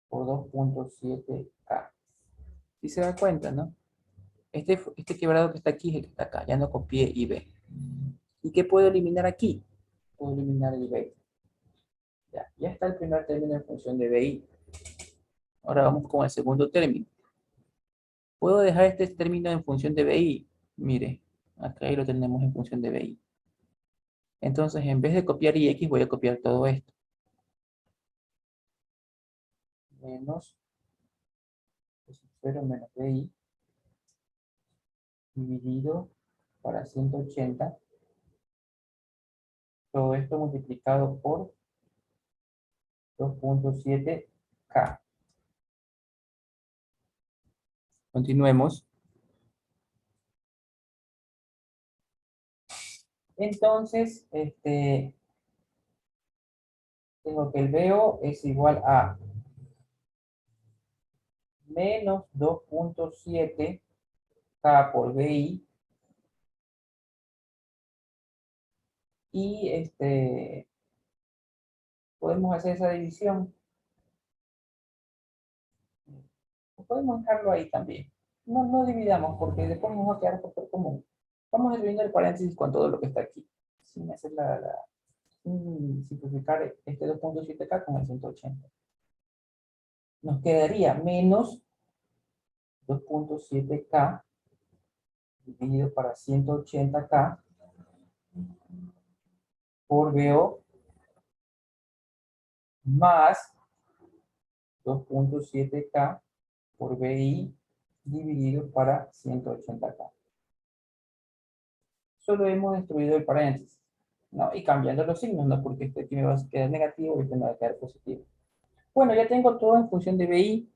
por 2.7K. ¿Sí se da cuenta, no? Este quebrado que está aquí es el que está acá, ya no copié IB. ¿Y qué puedo eliminar aquí? Puedo eliminar el IB. Ya está el primer término en función de BI. Ahora vamos con el segundo término. ¿Puedo dejar este término en función de BI? Mire, acá ahí lo tenemos en función de BI. Entonces, en vez de copiar IX, voy a copiar todo esto. Menos 0 menos BI dividido para 180. Todo esto multiplicado por 2.7K. Continuemos. Entonces, tengo que el BO es igual a menos 2.7K por BI. Y podemos hacer esa división. Podemos dejarlo ahí también. No dividamos porque después nos va a quedar factor común. Vamos a dividir el paréntesis con todo lo que está aquí. Sin hacer sin simplificar este 2.7K con el 180. Nos quedaría menos 2.7K dividido para 180K por BO más 2.7K por BI dividido para 180K. Solo hemos destruido el paréntesis, ¿no? Y cambiando los signos, ¿no? Porque este aquí me va a quedar negativo y este me va a quedar positivo. Bueno, ya tengo todo en función de BI.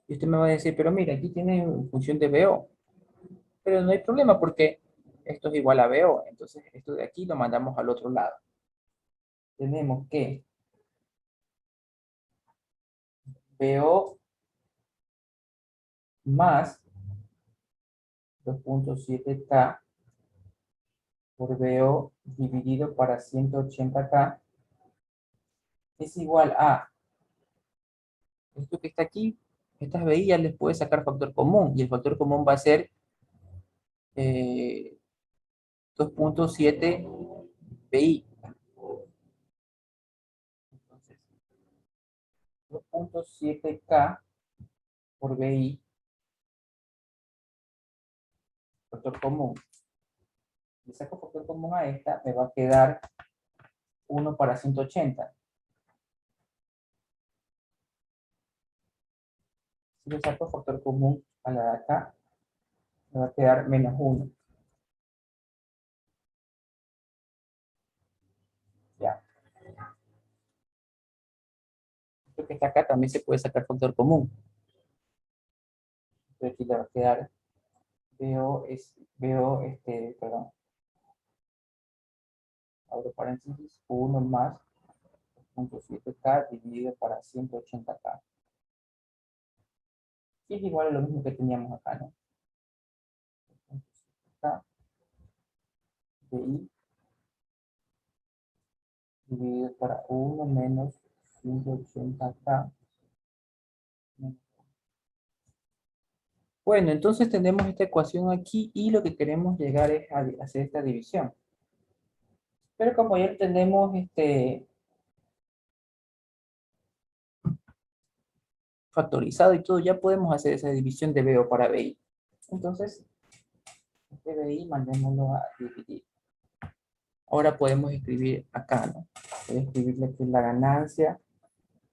Y usted me va a decir, pero mira, aquí tiene en función de BO. Pero no hay problema porque esto es igual a BO. Entonces, esto de aquí lo mandamos al otro lado. Tenemos que BO más 2.7K por BO dividido para 180K es igual a esto que está aquí. Estas BI ya les puede sacar factor común. Y el factor común va a ser 2.7 BI. Entonces, 2.7K por BI, factor común. Le saco factor común a esta, me va a quedar 1 para 180. Si le saco factor común a la de acá, me va a quedar menos 1. Ya. Esto que está acá también se puede sacar factor común. Entonces aquí le va a quedar perdón, abro paréntesis, 1 más 2.7K dividido para 180K. Y es igual a lo mismo que teníamos acá, ¿no? 2.7K BI dividido para 1 menos 180K. Bueno, entonces tenemos esta ecuación aquí y lo que queremos llegar es a hacer esta división. Pero como ya tenemos factorizado y todo, ya podemos hacer esa división de BO para BI. Entonces, este BI mandémoslo a dividir. Ahora podemos escribir acá, ¿no? Voy a escribirle aquí la ganancia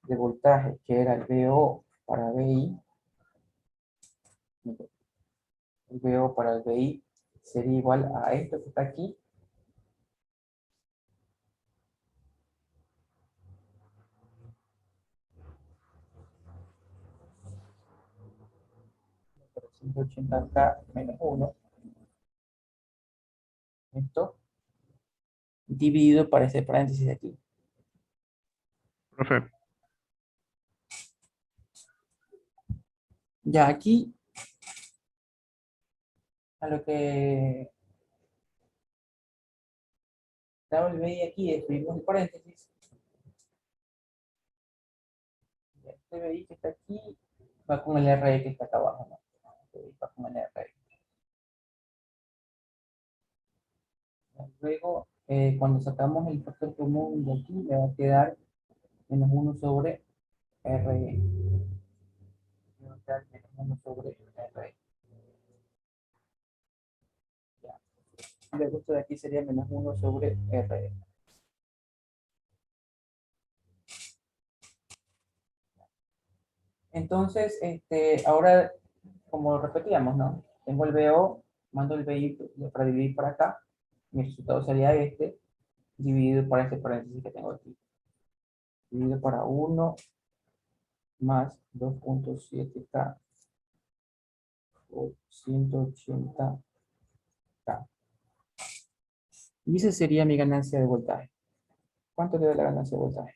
de voltaje, que era el BO para BI. El BO para el BI sería igual a esto que está aquí. 180K menos 1. Esto dividido para ese paréntesis de aquí. Profe, Ya aquí, a lo que daba el BI aquí, escribimos el paréntesis. Este BI que está aquí va con el RE que está acá abajo, ¿no? Va con el RE. Luego, cuando sacamos el factor común de aquí, le va a quedar menos 1 sobre RE. Le va a quedar menos 1 sobre RE. Ya. Luego esto de aquí sería menos 1 sobre RE. Entonces, ahora, como repetíamos, ¿no? Tengo el BO Mando el BI para dividir para acá. Mi resultado sería este, dividido para este paréntesis que tengo aquí. Dividido para 1 más 2.7K por 180K. Y esa sería mi ganancia de voltaje. ¿Cuánto le da la ganancia de voltaje?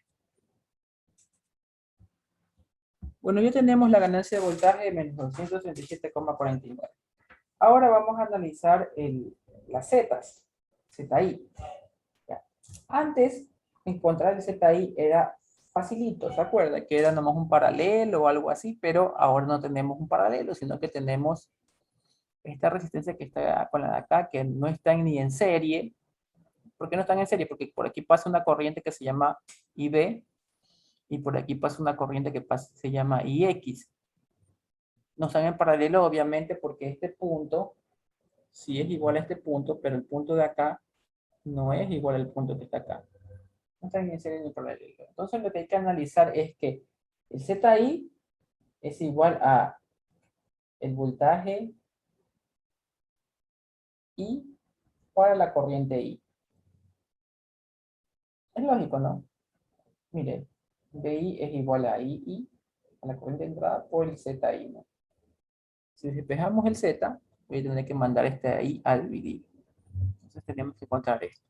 Bueno, ya tenemos la ganancia de voltaje de menos 237,49. Ahora vamos a analizar las zetas, ZI. Ya. Antes, encontrar el ZI era facilito, ¿se acuerda? Que era nomás un paralelo o algo así, pero ahora no tenemos un paralelo, sino que tenemos esta resistencia que está con la de acá, que no están ni en serie. ¿Por qué no están en serie? Porque por aquí pasa una corriente que se llama IB y por aquí pasa una corriente que se llama IX. No están en paralelo, obviamente, porque este punto sí es igual a este punto, pero el punto de acá no es igual al punto que está acá. No están en serie ni en paralelo. Entonces lo que hay que analizar es que el ZI es igual a el voltaje I para la corriente I. Es lógico, ¿no? Mire, BI es igual a II, a la corriente de entrada, por el ZI, ¿no? Si despejamos el Z, voy a tener que mandar este I a dividir. Entonces tenemos que encontrar esto.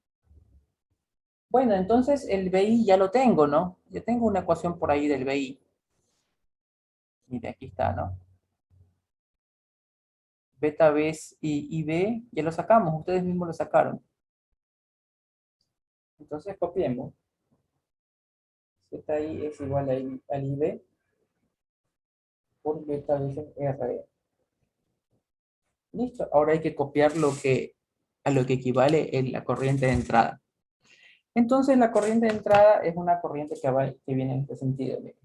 Bueno, entonces el BI ya lo tengo, ¿no? Ya tengo una ecuación por ahí del BI. Mire, aquí está, ¿no? Beta B y B ya lo sacamos, ustedes mismos lo sacaron. Entonces copiemos. ZI es igual al IB por beta veces RE. Listo, ahora hay que copiar a lo que equivale en la corriente de entrada. Entonces la corriente de entrada es una corriente que viene en este sentido. Miren.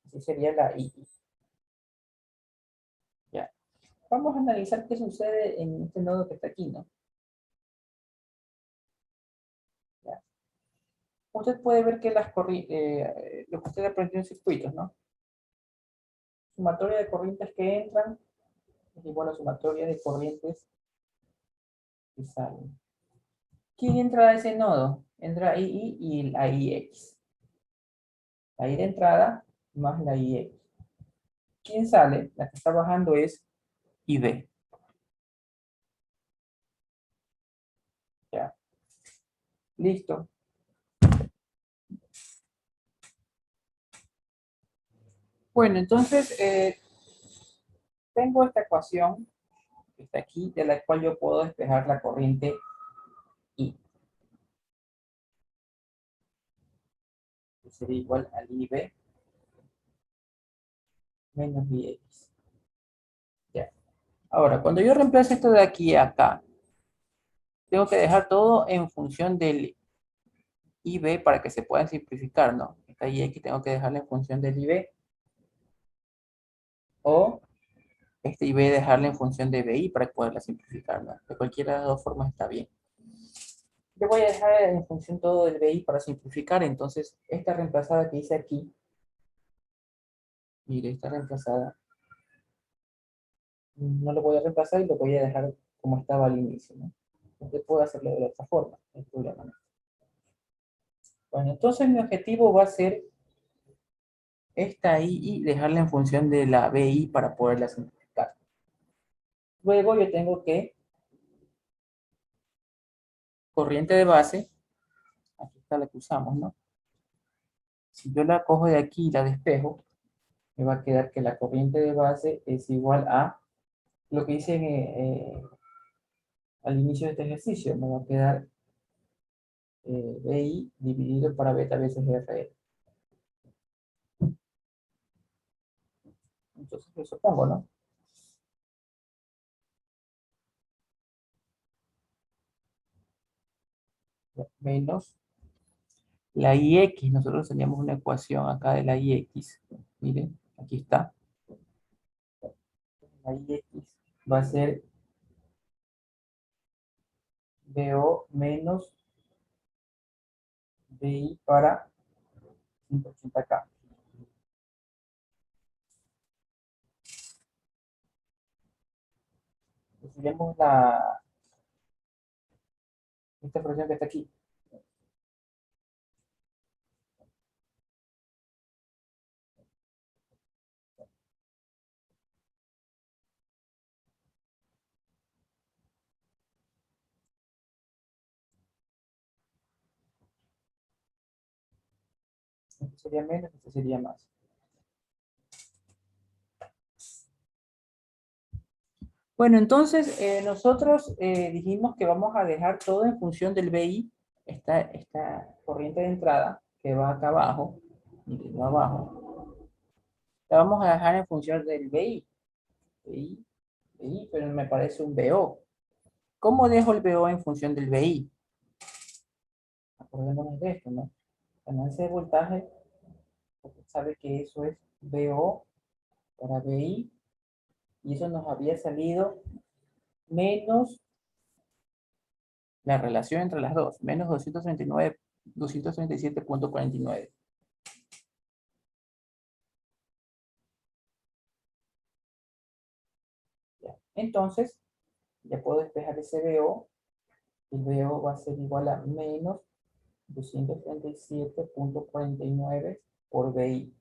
Así sería la I. Ya. Vamos a analizar qué sucede en este nodo que está aquí, ¿no? Ya. Usted puede ver que lo que usted aprendió en circuitos, ¿no? Sumatoria de corrientes que entran es igual a sumatoria de corrientes que salen. ¿Quién entra a ese nodo? Entra II y la IX. La I de entrada más la IX. ¿Quién sale? La que está bajando es IB. Ya. Listo. Bueno, entonces tengo esta ecuación que está aquí, de la cual yo puedo despejar la corriente I, que sería igual al IB menos IX. Ya. Ahora, cuando yo reemplazo esto de aquí a acá, tengo que dejar todo en función del IB para que se puedan simplificar, ¿no? Esta IX tengo que dejarla en función del IB o este IB dejarla en función de BI para poderla simplificar, ¿no? De cualquiera de las dos formas está bien. Yo voy a dejar en función todo del BI para simplificar, entonces esta reemplazada que hice aquí, mire, esta reemplazada, no lo voy a reemplazar y lo voy a dejar como estaba al inicio, ¿no? Usted puede hacerlo de otra forma, no hay problema, ¿no? Bueno, entonces mi objetivo va a ser esta I y dejarla en función de la BI para poderla simplificar. Luego yo tengo que corriente de base, aquí está la que usamos, ¿no? Si yo la cojo de aquí y la despejo, me va a quedar que la corriente de base es igual a lo que hice al inicio de este ejercicio. Me va a quedar BI dividido para beta veces RE. Entonces, eso pongo, ¿no? Menos la IX. Nosotros teníamos una ecuación acá de la IX. Miren, aquí está. La IX va a ser BO menos BI para 180K. Estudiamos esta expresión que está aquí. Este sería menos, este sería más. Bueno, entonces nosotros dijimos que vamos a dejar todo en función del BI, esta corriente de entrada que va acá abajo, y va abajo, la vamos a dejar en función del BI, pero me parece un BO. ¿Cómo dejo el BO en función del BI? Acordémonos de esto, ¿no? Ganancia de voltaje, porque sabe que eso es BO para BI, y eso nos había salido menos la relación entre las dos, menos 239, 237,49. Entonces, ya puedo despejar ese BO. El BO va a ser igual a menos 237,49 por BI.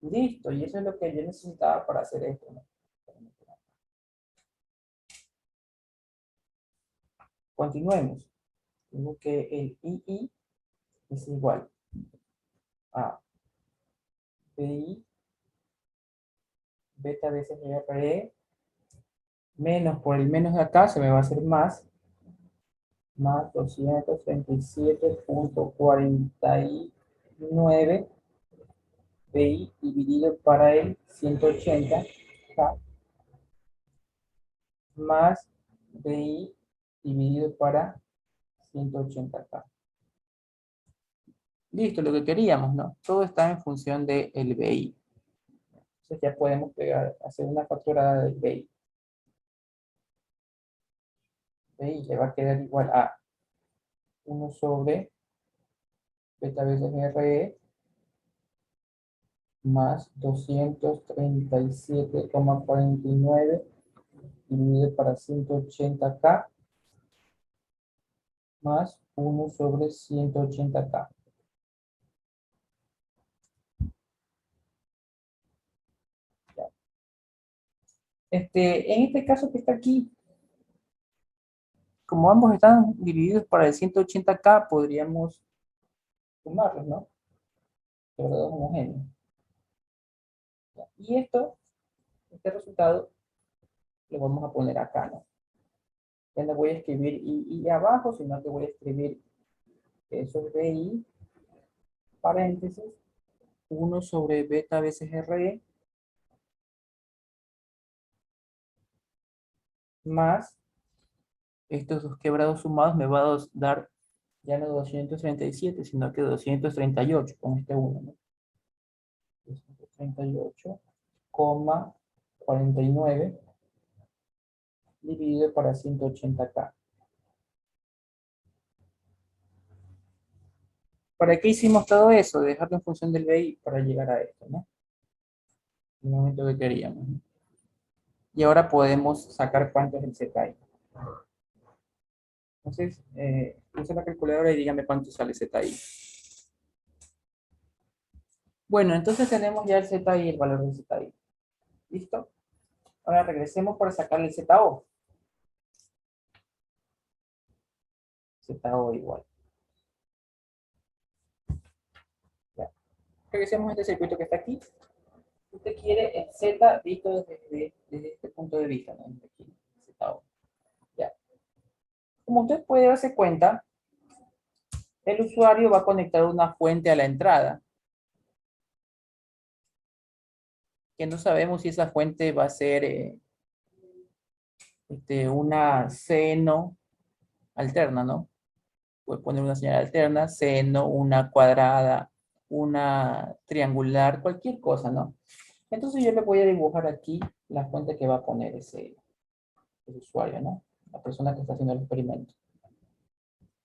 Listo, y eso es lo que yo necesitaba para hacer esto, ¿no? Continuemos. Tengo que el II es igual a BI beta veces RE menos por el menos de acá se me va a hacer más 237,49 BI dividido para el 180 K más BI dividido para 180K. Listo, lo que queríamos, ¿no? Todo está en función del BI. Entonces ya podemos hacer una factorada del BI. BI le va a quedar igual a 1 sobre beta veces RE más 237,49 dividido para 180K más 1 sobre 180K. En este caso que está aquí, como ambos están divididos para el 180K, podríamos sumarlos, ¿no? Sobre dos homogéneos. Y este resultado, lo vamos a poner acá, ¿no? Ya no voy a escribir I abajo, sino que voy a escribir eso es BI, paréntesis, 1 sobre beta veces RE, más estos dos quebrados sumados me va a dar ya no 237, sino que 238 con este 1, ¿no? 238,49 dividido para 180K. ¿Para qué hicimos todo eso? Dejarlo en función del BI para llegar a esto, ¿no? El momento que queríamos, ¿no? Y ahora podemos sacar cuánto es el ZI. Entonces, use la calculadora y dígame cuánto sale ZI. Bueno, entonces tenemos ya el ZI, el valor del ZI. ¿Listo? Ahora regresemos para sacar el ZO. ZO igual. Ya. Regresemos a este circuito que está aquí. Usted quiere el Z visto desde este punto de vista, ¿no? Aquí, ZO. Ya. Como usted puede darse cuenta, el usuario va a conectar una fuente a la entrada, que no sabemos si esa fuente va a ser una seno alterna, ¿no? Puede poner una señal alterna, seno, una cuadrada, una triangular, cualquier cosa, ¿no? Entonces yo le voy a dibujar aquí la fuente que va a poner el usuario, ¿no? La persona que está haciendo el experimento.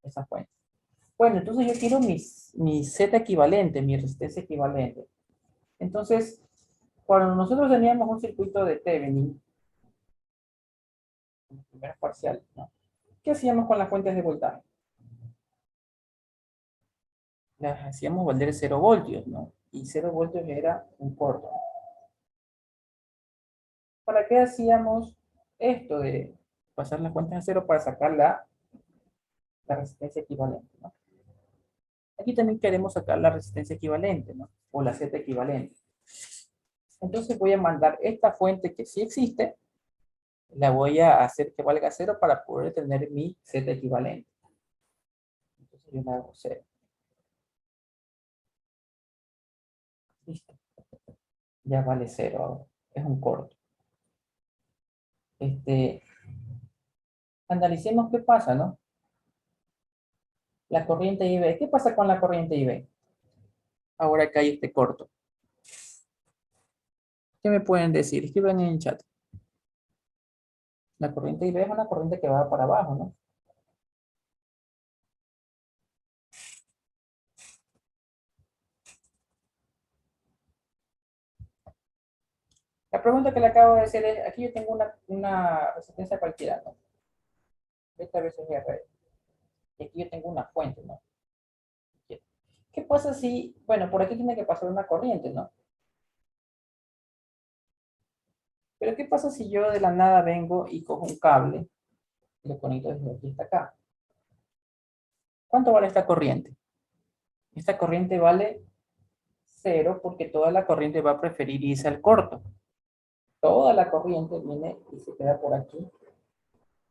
Esa fuente. Bueno, entonces yo quiero mi Z equivalente, mi resistencia equivalente. Entonces, Cuando nosotros teníamos un circuito de Thevenin, en los primeros parciales, ¿no? ¿Qué hacíamos con las fuentes de voltaje? Las hacíamos valer 0 voltios, ¿no? Y 0 voltios era un corto. ¿Para qué hacíamos esto de pasar las cuentas a cero para sacar la resistencia equivalente, ¿no? Aquí también queremos sacar la resistencia equivalente, ¿no? O la Z equivalente. Entonces voy a mandar esta fuente que sí existe, la voy a hacer que valga cero para poder tener mi Z equivalente. Entonces yo la hago cero. Listo. Ya vale cero ahora. Es un corto. Analicemos qué pasa, ¿no? La corriente IB. ¿Qué pasa con la corriente IB? Ahora que hay este corto. ¿Qué me pueden decir? Escriban en el chat. La corriente IB es una corriente que va para abajo, ¿no? La pregunta que le acabo de hacer es, aquí yo tengo una resistencia cualquiera, ¿no? Esta vez es R. Y aquí yo tengo una fuente, ¿no? ¿Qué pasa si, bueno, por aquí tiene que pasar una corriente, ¿no? Pero ¿qué pasa si yo de la nada vengo y cojo un cable y lo conecto desde aquí hasta acá? ¿Cuánto vale esta corriente? Esta corriente vale cero porque toda la corriente va a preferir irse al corto. Toda la corriente viene y se queda por aquí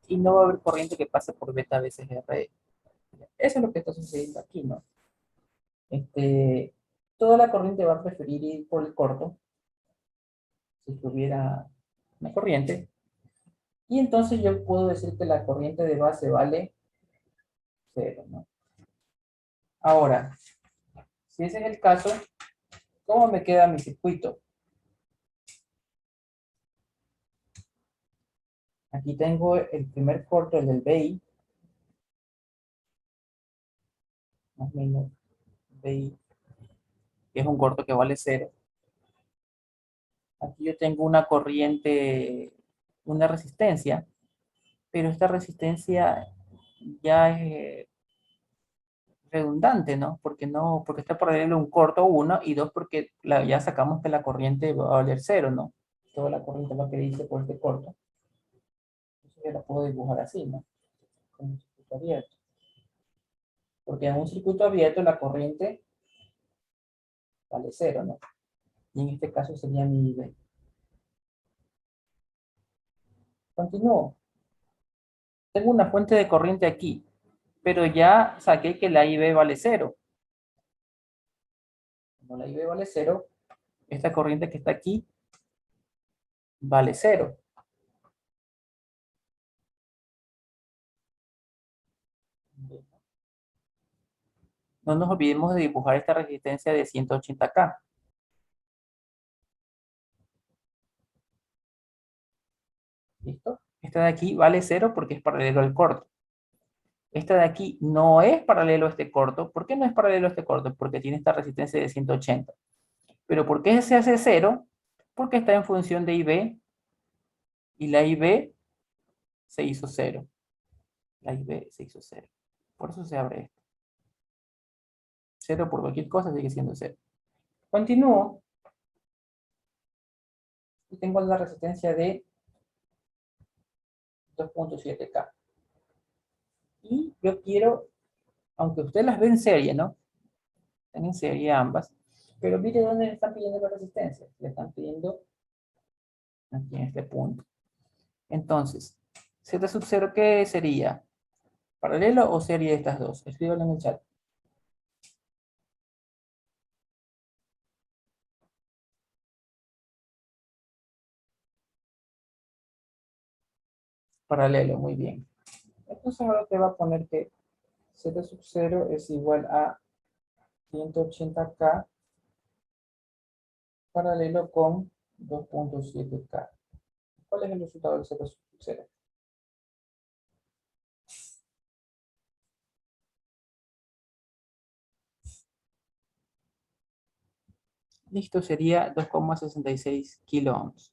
y no va a haber corriente que pase por beta veces R. Eso es lo que está sucediendo aquí, ¿no? Toda la corriente va a preferir ir por el corto si tuviera una corriente. Y entonces yo puedo decir que la corriente de base vale cero, ¿no? Ahora, si ese es el caso, ¿cómo me queda mi circuito? Aquí tengo el primer corto, el del BI, más o menos BI, que es un corto que vale cero. Aquí yo tengo una corriente, una resistencia, pero esta resistencia ya es redundante, ¿no? Porque está paralelo un corto, uno, y dos, porque ya sacamos que la corriente va a valer cero, ¿no? Toda la corriente va a querer irse por este corto. Entonces yo la puedo dibujar así, ¿no? Con un circuito abierto. Porque en un circuito abierto la corriente vale cero, ¿no? Y en este caso sería mi I B. Continúo. Tengo una fuente de corriente aquí, pero ya saqué que la IB vale cero. Como la IB vale cero, esta corriente que está aquí vale cero. No nos olvidemos de dibujar esta resistencia de 180K. ¿Listo? Esta de aquí vale cero porque es paralelo al corto. Esta de aquí no es paralelo a este corto. ¿Por qué no es paralelo a este corto? Porque tiene esta resistencia de 180. Pero ¿por qué se hace cero? Porque está en función de IB y la IB se hizo cero. La IB se hizo cero. Por eso se abre esto. Cero por cualquier cosa sigue siendo cero. Continúo y tengo la resistencia de 2.7K. Y yo quiero, aunque ustedes las ven en serie, ¿no? Están en serie ambas. Pero mire dónde le están pidiendo la resistencia. Le están pidiendo aquí en este punto. Entonces, Z sub 0, ¿qué sería? ¿Paralelo o serie de estas dos? Escríbanlo en el chat. Paralelo, muy bien. Entonces ahora te va a poner que Z sub 0 es igual a 180K paralelo con 2.7K. ¿Cuál es el resultado del Z sub 0? Listo, sería 2,66 kilo ohms.